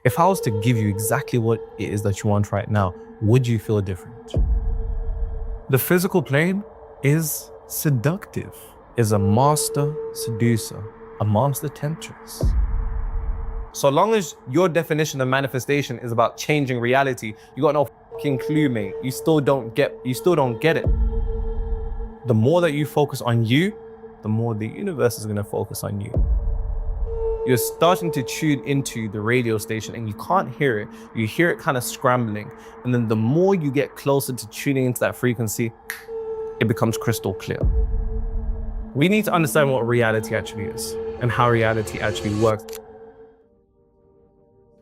If I was to give you exactly what it is that you want right now, would you feel different? The physical plane is seductive, is a master seducer, a master temptress. So long as your definition of manifestation is about changing reality, you got no fucking clue, mate. You still don't get it. The more that you focus on you, the more the universe is gonna focus on you. You're starting to tune into the radio station and you can't hear it. You hear it kind of scrambling. And then the more you get closer to tuning into that frequency, it becomes crystal clear. We need to understand what reality actually is and how reality actually works.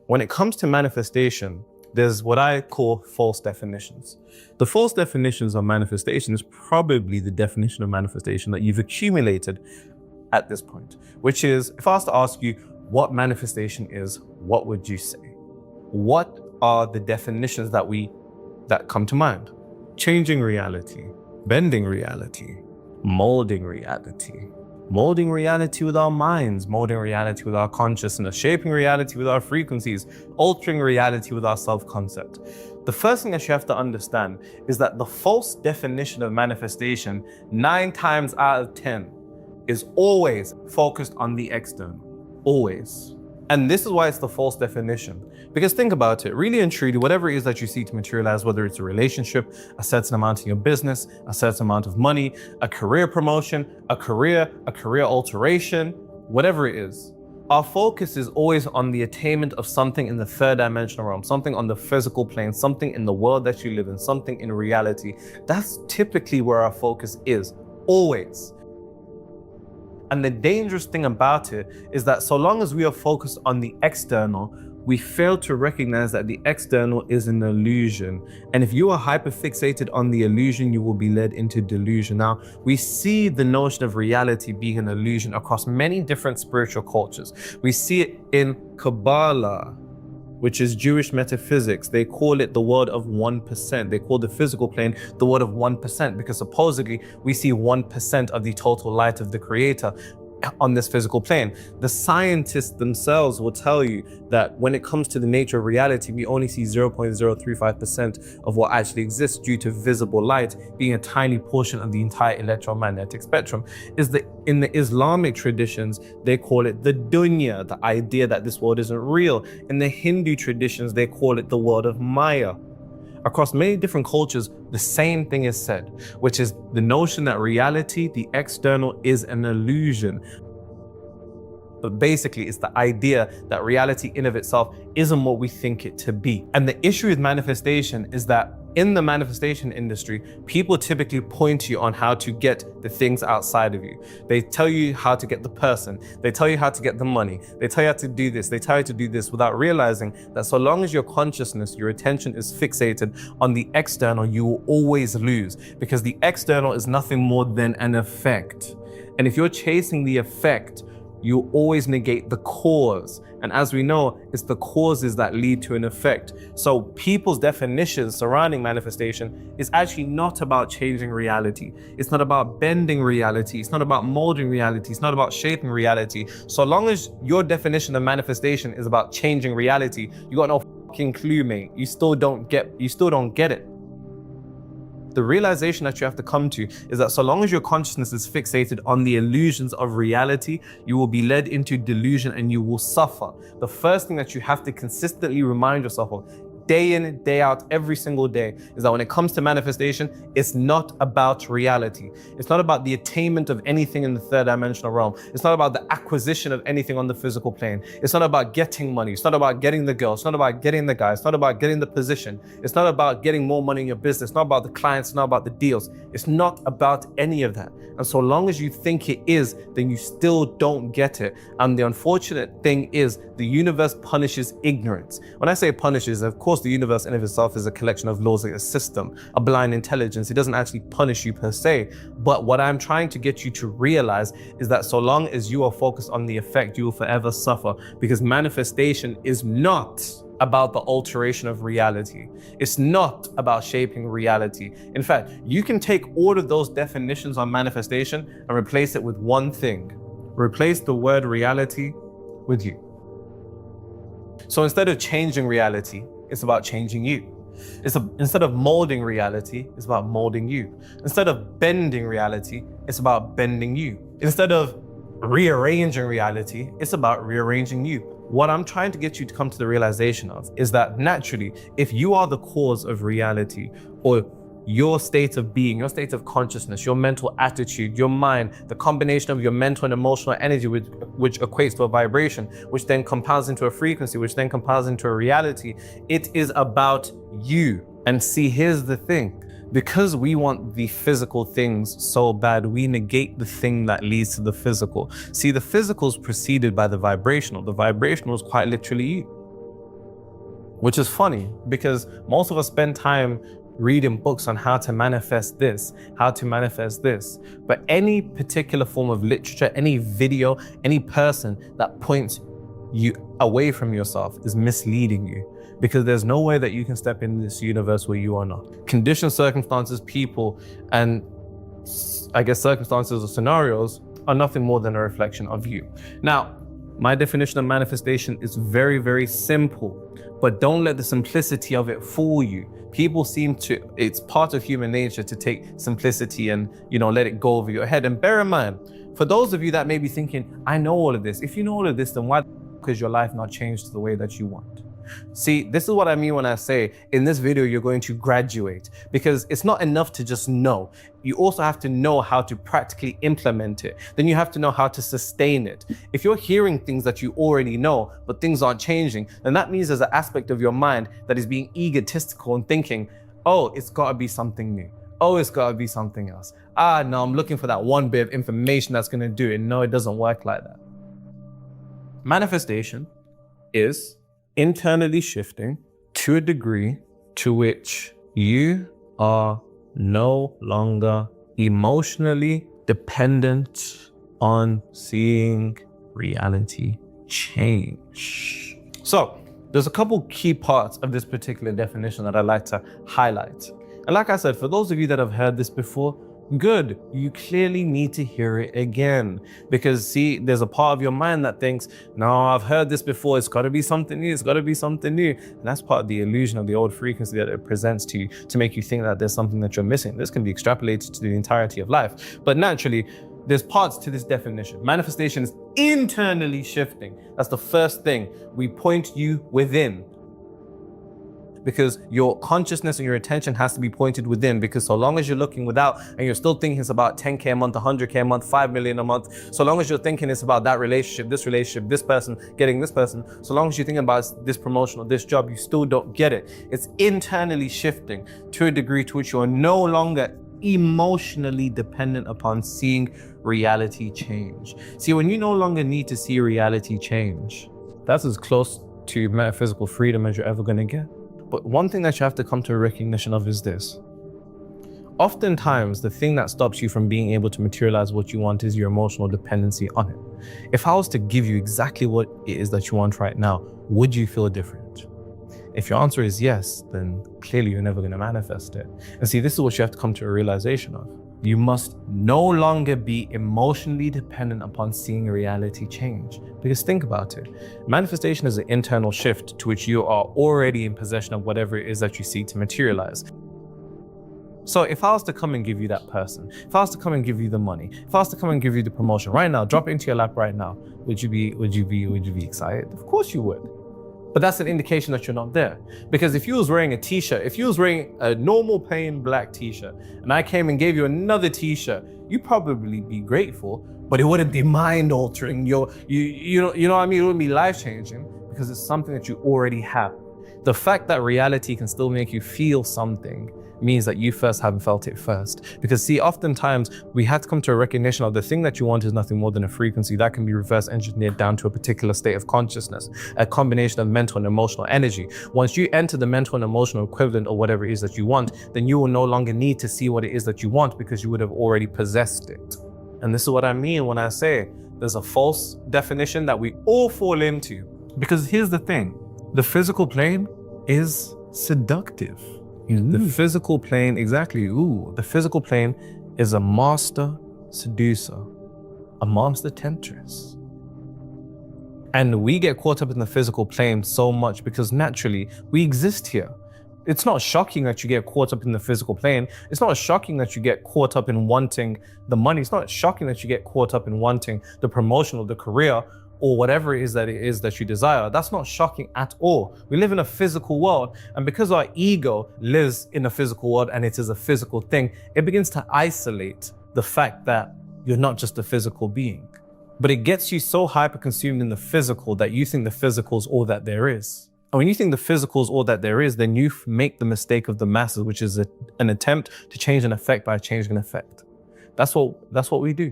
When it comes to manifestation, there's what I call false definitions. The false definitions of manifestation is probably the definition of manifestation that you've accumulated at this point, which is, if I was to ask you what manifestation is, what would you say? What are the definitions that come to mind? Changing reality, bending reality, molding reality. Molding reality with our minds, molding reality with our consciousness, shaping reality with our frequencies, altering reality with our self-concept. The first thing that you have to understand is that the false definition of manifestation, 9 times out of 10, is always focused on the external, always. And this is why it's the false definition. Because think about it, really and truly, whatever it is that you seek to materialize, whether it's a relationship, a certain amount in your business, a certain amount of money, a career promotion, a career alteration, whatever it is, our focus is always on the attainment of something in the third dimensional realm, something on the physical plane, something in the world that you live in, something in reality. That's typically where our focus is, always. And the dangerous thing about it is that so long as we are focused on the external, we fail to recognize that the external is an illusion. And if you are hyperfixated on the illusion, you will be led into delusion. Now, we see the notion of reality being an illusion across many different spiritual cultures. We see it in Kabbalah, which is Jewish metaphysics. They call it the world of 1%. They call the physical plane the world of 1% because supposedly we see 1% of the total light of the Creator on this physical plane. The scientists themselves will tell you that when it comes to the nature of reality, we only see 0.035% of what actually exists due to visible light being a tiny portion of the entire electromagnetic spectrum. In the Islamic traditions, they call it the dunya, the idea that this world isn't real. In the Hindu traditions, they call it the world of Maya. Across many different cultures, the same thing is said, which is the notion that reality, the external, is an illusion. But basically, it's the idea that reality in of itself isn't what we think it to be. And the issue with manifestation is that in the manifestation industry, people typically point you on how to get the things outside of you. They tell you how to get the person. They tell you how to get the money. They tell you how to do this. They tell you to do this without realizing that so long as your consciousness, your attention is fixated on the external, you will always lose because the external is nothing more than an effect. And if you're chasing the effect, you always negate the cause. And as we know, it's the causes that lead to an effect. So people's definitions surrounding manifestation is actually not about changing reality. It's not about bending reality. It's not about molding reality. It's not about shaping reality. So long as your definition of manifestation is about changing reality, you got no fucking clue, mate. You still don't get it. The realization that you have to come to is that so long as your consciousness is fixated on the illusions of reality, you will be led into delusion and you will suffer. The first thing that you have to consistently remind yourself of, day in, day out, every single day, is that when it comes to manifestation, it's not about reality. It's not about the attainment of anything in the third dimensional realm. It's not about the acquisition of anything on the physical plane. It's not about getting money. It's not about getting the girl. It's not about getting the guy. It's not about getting the position. It's not about getting more money in your business. It's not about the clients. It's not about the deals. It's not about any of that. And so long as you think it is, then you still don't get it. And the unfortunate thing is the universe punishes ignorance. When I say punishes, of course, the universe in of itself is a collection of laws, like a system, a blind intelligence. It doesn't actually punish you per se. But what I'm trying to get you to realize is that so long as you are focused on the effect, you will forever suffer, because manifestation is not about the alteration of reality. It's not about shaping reality. In fact, you can take all of those definitions on manifestation and replace it with one thing. Replace the word reality with you. So instead of changing reality, it's about changing you. Instead of molding reality, it's about molding you. Instead of bending reality, it's about bending you. Instead of rearranging reality, it's about rearranging you. What I'm trying to get you to come to the realization of is that naturally, if you are the cause of reality, or your state of being, your state of consciousness, your mental attitude, your mind, the combination of your mental and emotional energy, which equates to a vibration, which then compounds into a frequency, which then compounds into a reality, it is about you. And see, here's the thing. Because we want the physical things so bad, we negate the thing that leads to the physical. See, the physical is preceded by the vibrational. The vibrational is quite literally you. Which is funny, because most of us spend time reading books on how to manifest this, how to manifest this. But any particular form of literature, any video, any person that points you away from yourself is misleading you, because there's no way that you can step into this universe where you are not. Conditions, circumstances, people, and I guess circumstances or scenarios are nothing more than a reflection of you. Now, my definition of manifestation is very, very simple, but don't let the simplicity of it fool you. People seem to, it's part of human nature to take simplicity and, let it go over your head. And bear in mind, for those of you that may be thinking, I know all of this. If you know all of this, then why is your life not changed to the way that you want? See, this is what I mean when I say in this video, you're going to graduate, because it's not enough to just know. You also have to know how to practically implement it. Then you have to know how to sustain it. If you're hearing things that you already know, but things aren't changing, then that means there's an aspect of your mind that is being egotistical and thinking, oh, it's got to be something new. Oh, it's got to be something else. No, I'm looking for that one bit of information that's going to do it. No, it doesn't work like that. Manifestation is internally shifting to a degree to which you are no longer emotionally dependent on seeing reality change. So there's a couple key parts of this particular definition that I'd like to highlight. And like I said, for those of you that have heard this before, good, you clearly need to hear it again, because see, there's a part of your mind that thinks, no, I've heard this before, it's got to be something new, it's got to be something new. And that's part of the illusion of the old frequency that it presents to you, to make you think that there's something that you're missing. This can be extrapolated to the entirety of life, but naturally there's parts to this definition. Manifestation is internally shifting. That's the first thing. We point you within, because your consciousness and your attention has to be pointed within, because so long as you're looking without and you're still thinking it's about 10K a month, 100K a month, 5 million a month, so long as you're thinking it's about that relationship, this person, getting this person, so long as you're thinking about this promotion or this job, you still don't get it. It's internally shifting to a degree to which you are no longer emotionally dependent upon seeing reality change. See, when you no longer need to see reality change, that's as close to metaphysical freedom as you're ever going to get. But one thing that you have to come to a recognition of is this. Oftentimes, the thing that stops you from being able to materialize what you want is your emotional dependency on it. If I was to give you exactly what it is that you want right now, would you feel different? If your answer is yes, then clearly you're never going to manifest it. And see, this is what you have to come to a realization of. You must no longer be emotionally dependent upon seeing reality change. Because think about it. Manifestation is an internal shift to which you are already in possession of whatever it is that you seek to materialize. So if I was to come and give you that person, if I was to come and give you the money, if I was to come and give you the promotion right now, drop it into your lap right now, would you be excited? Of course you would. But that's an indication that you're not there. Because if you was wearing a t-shirt, if you was wearing a normal plain black t-shirt, and I came and gave you another t-shirt, you'd probably be grateful, but it wouldn't be mind altering. You know what I mean? It wouldn't be life changing, because it's something that you already have. The fact that reality can still make you feel something means that you first haven't felt it first. Because see, oftentimes we have to come to a recognition of the thing that you want is nothing more than a frequency that can be reverse engineered down to a particular state of consciousness, a combination of mental and emotional energy. Once you enter the mental and emotional equivalent or whatever it is that you want, then you will no longer need to see what it is that you want, because you would have already possessed it. And this is what I mean when I say there's a false definition that we all fall into. Because here's the thing, the physical plane is seductive. The physical plane, exactly. The physical plane is a master seducer, a master temptress. And we get caught up in the physical plane so much because naturally we exist here. It's not shocking that you get caught up in the physical plane. It's not shocking that you get caught up in wanting the money. It's not shocking that you get caught up in wanting the promotion or the career or whatever it is that you desire. That's not shocking at all. We live in a physical world, and because our ego lives in a physical world and it is a physical thing, it begins to isolate the fact that you're not just a physical being. But it gets you so hyper consumed in the physical that you think the physical is all that there is. And when you think the physical is all that there is, then you make the mistake of the masses, which is an attempt to change an effect by changing an effect. That's what we do.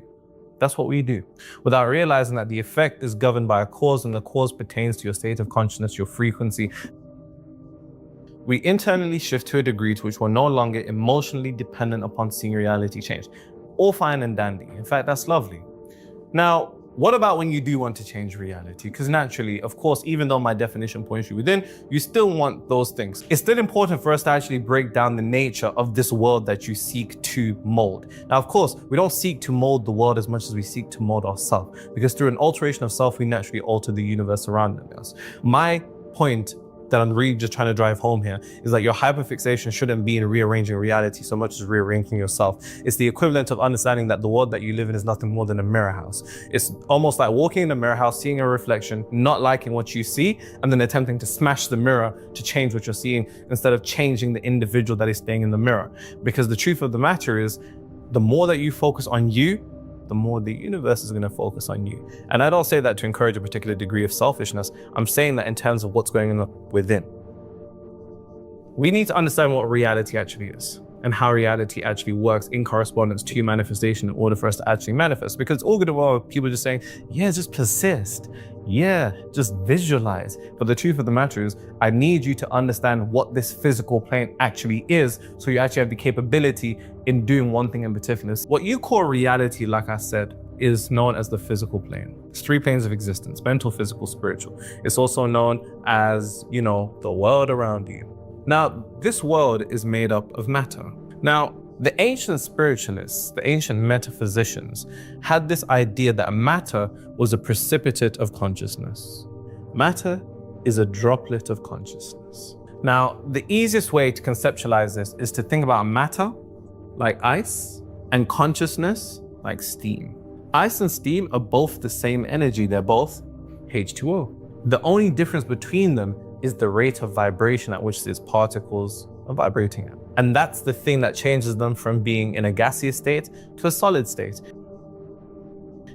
That's what we do. Without realizing that the effect is governed by a cause, and the cause pertains to your state of consciousness, your frequency. We internally shift to a degree to which we're no longer emotionally dependent upon seeing reality change. All fine and dandy. In fact, that's lovely. Now, what about when you do want to change reality? Because naturally, of course, even though my definition points you within, you still want those things. It's still important for us to actually break down the nature of this world that you seek to mold. Now, of course, we don't seek to mold the world as much as we seek to mold ourselves, because through an alteration of self, we naturally alter the universe surrounding us. My point that I'm really just trying to drive home here is that your hyperfixation shouldn't be in rearranging reality so much as rearranging yourself. It's the equivalent of understanding that the world that you live in is nothing more than a mirror house. It's almost like walking in a mirror house, seeing a reflection, not liking what you see, and then attempting to smash the mirror to change what you're seeing instead of changing the individual that is staying in the mirror. Because the truth of the matter is, the more that you focus on you, the more the universe is going to focus on you. And I don't say that to encourage a particular degree of selfishness. I'm saying that in terms of what's going on within. We need to understand what reality actually is and how reality actually works in correspondence to manifestation in order for us to actually manifest. Because it's all good and well people just saying, yeah, just persist. Yeah, just visualize. But the truth of the matter is, I need you to understand what this physical plane actually is, so you actually have the capability in doing one thing in particular. What you call reality, like I said, is known as the physical plane. It's 3 planes of existence: mental, physical, spiritual. It's also known as, the world around you. Now, this world is made up of matter. Now, the ancient spiritualists, the ancient metaphysicians, had this idea that matter was a precipitate of consciousness. Matter is a droplet of consciousness. Now, the easiest way to conceptualize this is to think about matter like ice and consciousness like steam. Ice and steam are both the same energy. They're both H2O. The only difference between them is the rate of vibration at which these particles are vibrating at. And that's the thing that changes them from being in a gaseous state to a solid state.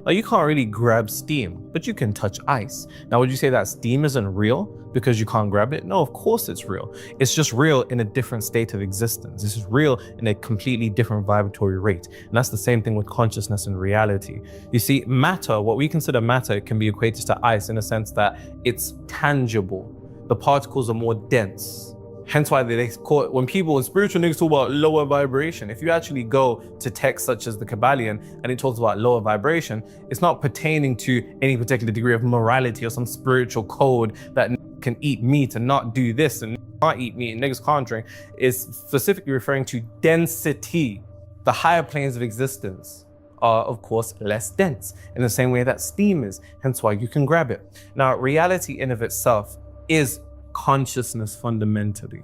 Now, you can't really grab steam, but you can touch ice. Now, would you say that steam isn't real because you can't grab it? No, of course it's real. It's just real in a different state of existence. This is real in a completely different vibratory rate. And that's the same thing with consciousness and reality. You see, matter, what we consider matter, can be equated to ice in a sense that it's tangible. The particles are more dense. Hence why they call it, when spiritual niggas talk about lower vibration, if you actually go to texts such as the Kabbalion and it talks about lower vibration, it's not pertaining to any particular degree of morality or some spiritual code that can eat meat and not do this and not eat meat and niggas can't drink. It's specifically referring to density. The higher planes of existence are, of course, less dense in the same way that steam is, hence why you can grab it. Now, reality in of itself is consciousness fundamentally.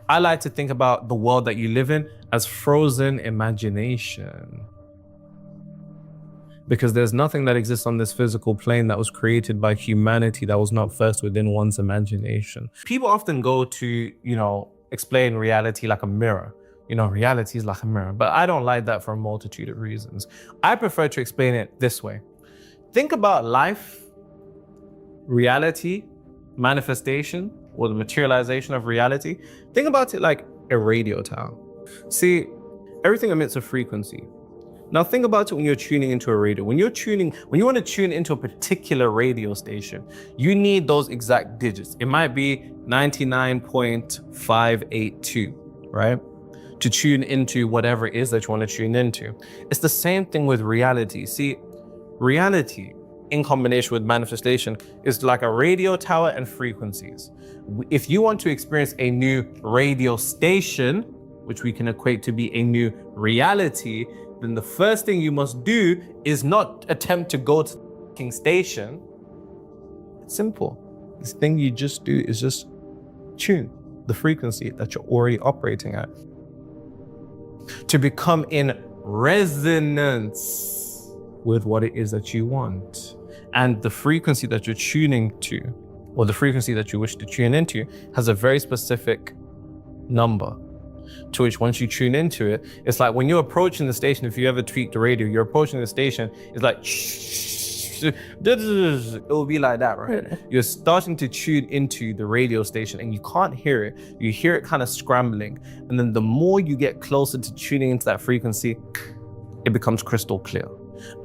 I like to think about the world that you live in as frozen imagination. Because there's nothing that exists on this physical plane that was created by humanity that was not first within one's imagination. People often go to, explain reality like a mirror. Reality is like a mirror, but I don't like that for a multitude of reasons. I prefer to explain it this way. Think about life, reality, manifestation, or the materialization of reality. Think about it like a radio tower. See, everything emits a frequency. Now think about it when you're tuning into a radio. When you want to tune into a particular radio station, you need those exact digits. It might be 99.582, right? To tune into whatever it is that you want to tune into. It's the same thing with reality. See, reality in combination with manifestation is like a radio tower and frequencies. If you want to experience a new radio station, which we can equate to be a new reality, then the first thing you must do is not attempt to go to the station, Simple. This thing you just do is just tune the frequency that you're already operating at to become in resonance with what it is that you want. And the frequency that you're tuning to, or the frequency that you wish to tune into, has a very specific number, to which once you tune into it, it's like when you're approaching the station, if you ever tweak the radio, you're approaching the station, it's like, it will be like that, right? You're starting to tune into the radio station and you can't hear it. You hear it kind of scrambling. And then the more you get closer to tuning into that frequency, it becomes crystal clear.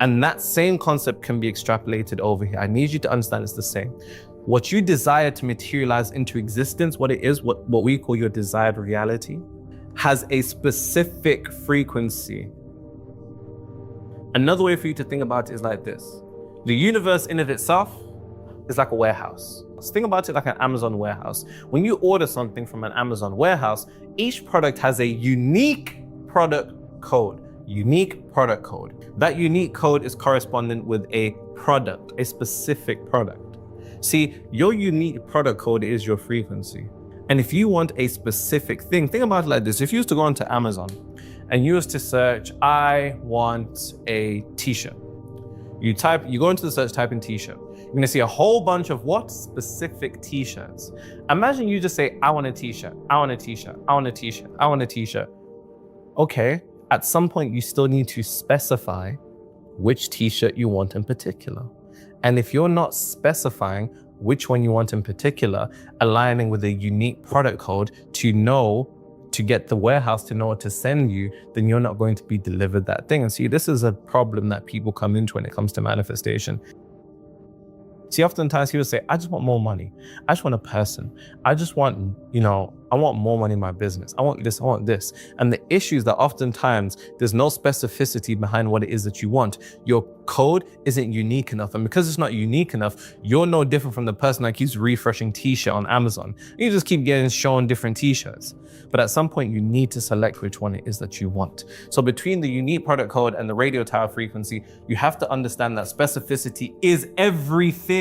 And that same concept can be extrapolated over here. I need you to understand it's the same. What you desire to materialize into existence, what it is, what we call your desired reality, has a specific frequency. Another way for you to think about it is like this. The universe in of itself is like a warehouse. So think about it like an Amazon warehouse. When you order something from an Amazon warehouse, each product has a unique product code. Unique product code. That unique code is correspondent with a product, a specific product. See, your unique product code is your frequency. And if you want a specific thing, think about it like this. If you used to go onto Amazon and you used to search, I want a t-shirt. You go into the search, type in t-shirt. You're gonna see a whole bunch of what? Specific t-shirts. Imagine you just say, I want a t-shirt, I want a t-shirt, I want a t-shirt, I want a t-shirt. Okay, at some point you still need to specify which t-shirt you want in particular. And if you're not specifying which one you want in particular, aligning with a unique product code to get the warehouse to know what to send you, then you're not going to be delivered that thing. And see, this is a problem that people come into when it comes to manifestation. See, oftentimes people say, I just want more money. I just want a person. I just want, I want more money in my business. I want this, I want this. And the issue is that oftentimes there's no specificity behind what it is that you want. Your code isn't unique enough. And because it's not unique enough, you're no different from the person that keeps refreshing t-shirt on Amazon. You just keep getting shown different t-shirts. But at some point you need to select which one it is that you want. So between the unique product code and the radio tower frequency, you have to understand that specificity is everything.